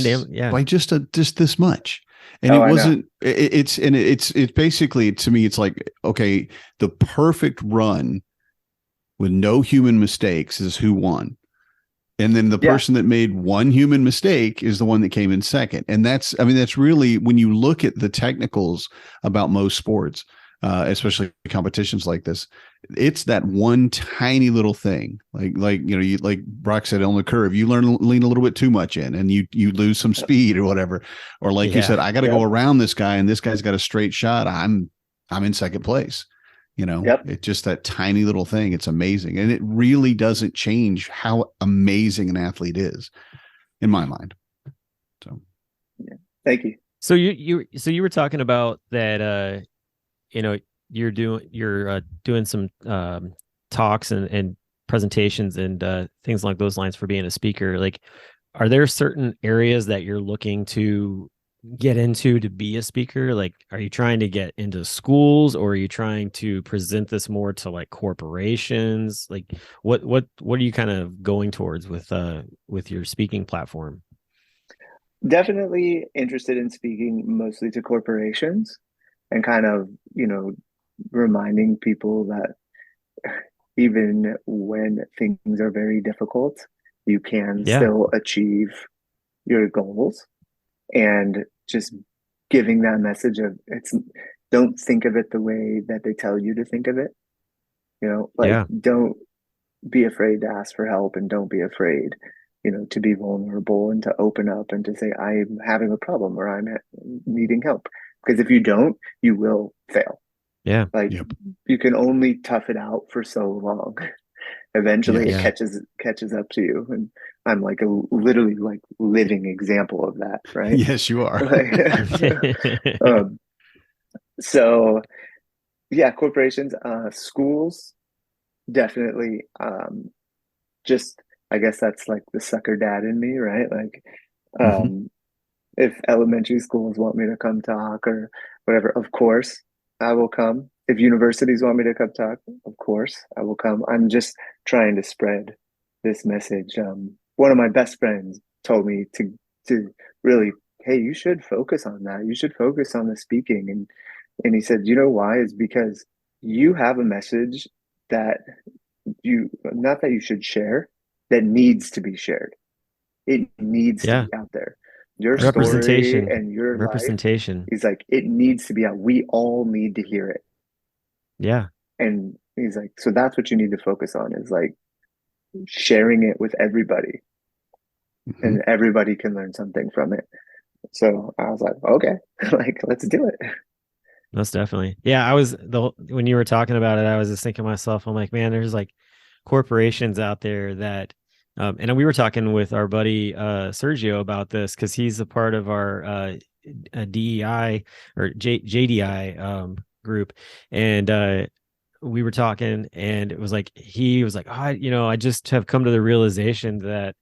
Speaker 2: by just this much. And
Speaker 4: Oh,
Speaker 2: it wasn't, it's basically, to me, it's like, okay, the perfect run with no human mistakes is who won. And then the person that made one human mistake is the one that came in second. And that's really, when you look at the technicals about most sports, especially competitions like this, it's that one tiny little thing. You like Brock said on the curve, you learn lean a little bit too much in, and you lose some speed or whatever. Or like you said, I got to go around this guy, and this guy's got a straight shot. I'm in second place. It's just that tiny little thing. It's amazing. And it really doesn't change how amazing an athlete is, in my mind. So,
Speaker 4: thank you.
Speaker 1: So you were talking about that, you're doing some talks and presentations and things along those lines for being a speaker. Like, are there certain areas that you're looking to get into to be a speaker? Like, are you trying to get into schools, or are you trying to present this more to like corporations? Like, what are you kind of going towards with your speaking platform?
Speaker 4: Definitely interested in speaking mostly to corporations and kind of, reminding people that even when things are very difficult, you can still achieve your goals. And just giving that message of don't think of it the way that they tell you to think of it. Like, don't be afraid to ask for help, and don't be afraid, to be vulnerable and to open up and to say, I'm having a problem or I'm needing help. Because if you don't, you will fail.
Speaker 1: Yeah.
Speaker 4: Like, you can only tough it out for so long. Eventually it catches up to you. And I'm like literally like living example of that, right?
Speaker 2: Yes, you are.
Speaker 4: So yeah, corporations, schools, definitely. Just, I guess that's like the sucker dad in me, right? Like, if elementary schools want me to come talk or whatever, of course I will come. If universities want me to come talk, of course I will come. I'm just trying to spread this message. One of my best friends told me to really, hey, you should focus on that. You should focus on the speaking. And he said, you know why? Is because you have a message that not that you should share, that needs to be shared. It needs to be out there. Your story and your
Speaker 1: representation.
Speaker 4: Life, he's like, it needs to be out. We all need to hear it.
Speaker 1: Yeah.
Speaker 4: And he's like, so that's what you need to focus on, is like sharing it with everybody. And everybody can learn something from it. So I was like, okay, like, let's do it.
Speaker 1: Most definitely. Yeah. When you were talking about it, I was just thinking to myself, I'm like, man, there's like corporations out there that, and we were talking with our buddy Sergio about this, because he's a part of our DEI or JDI group, and we were talking, and it was like he was like, I just have come to the realization that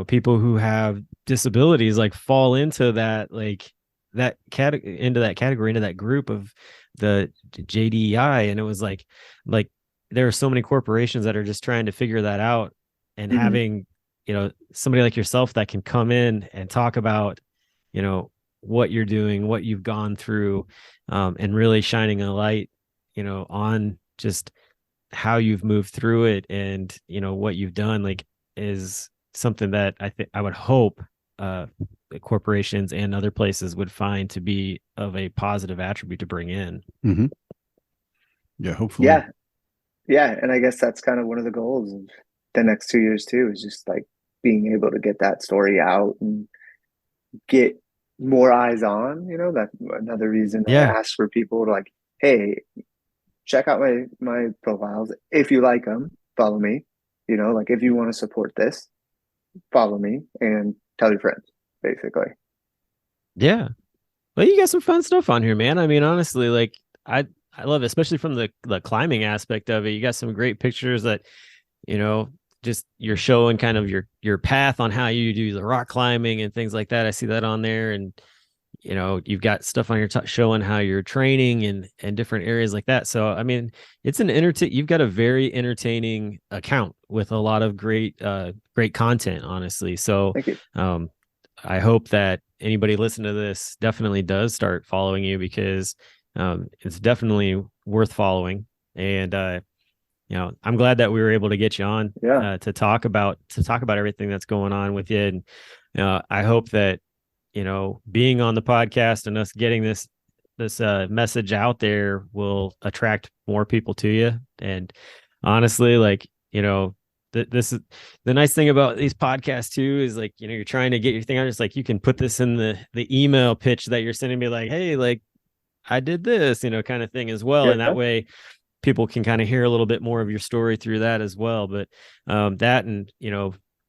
Speaker 1: people who have disabilities like fall into that into that group of the JDI, and it was like there are so many corporations that are just trying to figure that out, and having somebody like yourself that can come in and talk about what you're doing, what you've gone through, and really shining a light on just how you've moved through it, and what you've done, like, is something that I would hope corporations and other places would find to be of a positive attribute to bring in.
Speaker 2: Yeah, hopefully.
Speaker 4: Yeah, and I guess that's kind of one of the goals of the next 2 years too, is just like being able to get that story out and get more eyes on. That's another reason I ask for people to, like, hey, check out my profiles. If you like them, follow me. Like, if you want to support this, follow me and tell your friends, basically.
Speaker 1: Yeah. Well, you got some fun stuff on here, man. I mean, honestly, like, I love it, especially from the climbing aspect of it. You got some great pictures that, just you're showing kind of your path on how you do the rock climbing and things like that. I see that on there, and you've got stuff on your showing how you're training and different areas like that. So, I mean, it's you've got a very entertaining account with a lot of great content, honestly. So,
Speaker 4: thank you.
Speaker 1: I hope that anybody listening to this definitely does start following you, because it's definitely worth following. And I'm glad that we were able to get you on to talk about everything that's going on with you. And I hope that being on the podcast and us getting this message out there will attract more people to you. And honestly, like, this is the nice thing about these podcasts too, is like, you're trying to get your thing out. It's like, you can put this in the email pitch that you're sending me, like, hey, like, I did this, kind of thing as well. And that way people can kind of hear a little bit more of your story through that as well. But that, and,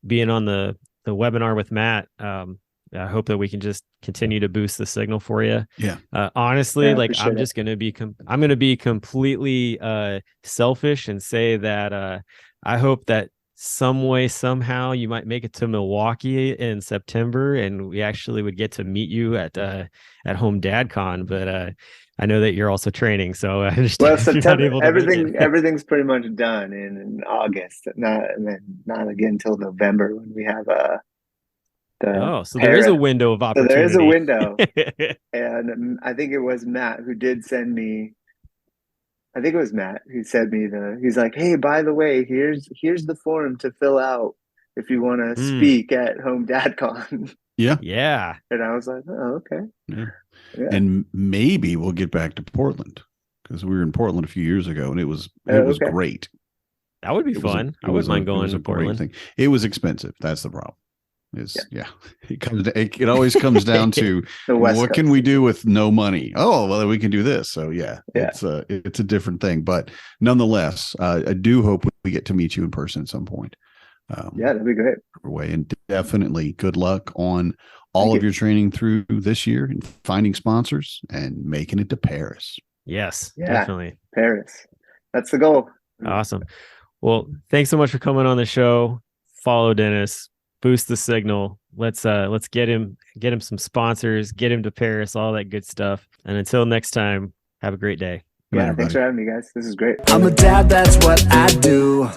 Speaker 1: being on the webinar with Matt, I hope that we can just continue to boost the signal for you.
Speaker 2: Yeah.
Speaker 1: Honestly, like, I'm just going to be, I'm going to be completely selfish and say that I hope that some way, somehow you might make it to Milwaukee in September, and we actually would get to meet you at Home Dad Con. But I know that you're also training, so I understand.
Speaker 4: Well, September, everything's pretty much done in August. Not again until November, when we have
Speaker 1: so there is a window of opportunity.
Speaker 4: So there is a window. And I think it was Matt who did send me. I think it was Matt who sent me he's like, hey, by the way, here's the form to fill out if you want to speak at Home Dad Con.
Speaker 2: Yeah.
Speaker 1: Yeah.
Speaker 4: And I was like, oh, okay.
Speaker 2: Yeah.
Speaker 4: Yeah.
Speaker 2: And maybe we'll get back to Portland because we were in Portland a few years ago and it was
Speaker 4: okay.
Speaker 2: great.
Speaker 1: That would be fun. I wouldn't mind going to Portland.
Speaker 2: Thing. It was expensive. That's the problem. It always comes down to what can we do with no money? Oh, well, we can do this. So it's a different thing. But nonetheless, I do hope we get to meet you in person at some point.
Speaker 4: That'd be great.
Speaker 2: And definitely good luck on all of your training through this year and finding sponsors and making it to Paris.
Speaker 1: Yes, definitely.
Speaker 4: Paris. That's the goal.
Speaker 1: Awesome. Well, thanks so much for coming on the show. Follow Dennis, boost the signal. Let's get him some sponsors, get him to Paris, all that good stuff. And until next time, have a great day.
Speaker 4: Yeah, thanks for having me, guys. This is great.
Speaker 3: I'm a dad, that's what I do.